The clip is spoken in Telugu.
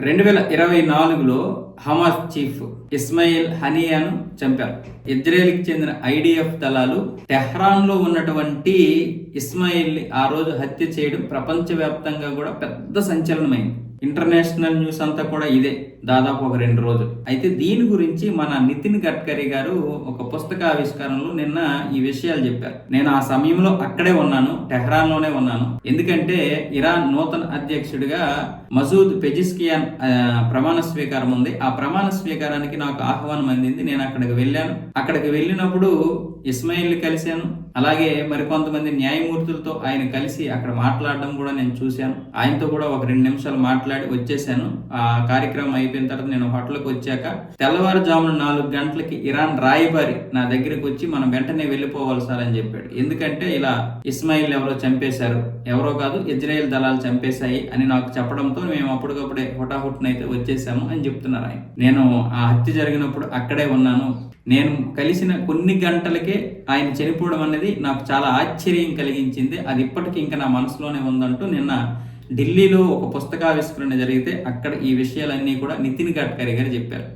2024లో హమాస్ చీఫ్ ఇస్మాయిల్ హనియాను చంపారు. ఇజ్రాయెల్కి చెందిన ఐడిఎఫ్ దళాలు టెహ్రాన్లో ఉన్నటువంటి ఇస్మాయిల్ని ఆ రోజు హత్య చేయడం ప్రపంచవ్యాప్తంగా కూడా పెద్ద సంచలనమైంది. ఇంటర్నేషనల్ న్యూస్ అంతా కూడా ఇదే, దాదాపు ఒక 2 రోజులు. అయితే దీని గురించి మన నితిన్ గడ్కరీ గారు ఒక పుస్తకావిష్కరణలో నిన్న ఈ విషయాలు చెప్పారు. నేను ఆ సమయంలో అక్కడే ఉన్నాను, టెహ్రాన్లోనే ఉన్నాను. ఎందుకంటే ఇరాన్ నూతన అధ్యక్షుడిగా మసూద్ పెజిస్కియాన్ ప్రమాణ స్వీకారం ఉంది. ఆ ప్రమాణ స్వీకారానికి నాకు ఆహ్వానం అందింది. నేను అక్కడికి వెళ్ళాను. అక్కడికి వెళ్ళినప్పుడు ఇస్మాయిల్ని కలిశాను. అలాగే మరికొంతమంది న్యాయమూర్తులతో ఆయన కలిసి అక్కడ మాట్లాడడం కూడా నేను చూశాను. ఆయనతో కూడా ఒక 2 నిమిషాలు మాట్లాడి వచ్చేసాను. ఆ కార్యక్రమం అయిపోయిన తర్వాత నేను హోటల్కి వచ్చాక తెల్లవారుజామున 4 గంటలకి ఇరాన్ రాయబారి నా దగ్గరికి వచ్చి మనం వెంటనే వెళ్ళిపోవాలి సార్ అని చెప్పాడు. ఎందుకంటే ఇలా ఇస్మాయిల్ ఎవరో చంపేశారు, ఎవరో కాదు ఇజ్రాయెల్ దళాలు చంపేశాయి అని నాకు చెప్పడంతో మేము అప్పటికప్పుడే హుటాహుటినైతే వచ్చేసాము అని చెప్తున్నారు ఆయన. నేను ఆ హత్య జరిగినప్పుడు అక్కడే ఉన్నాను. నేను కలిసిన కొన్ని గంటలకే ఆయన చనిపోవడం అనేది నాకు చాలా ఆశ్చర్యం కలిగించింది. అది ఇప్పటికీ ఇంకా నా మనసులోనే ఉందంటూ నిన్న ఢిల్లీలో ఒక పుస్తకావిష్కరణ జరిగితే అక్కడ ఈ విషయాలన్నీ కూడా నితిన్ గడ్కరీ గారు చెప్పారు.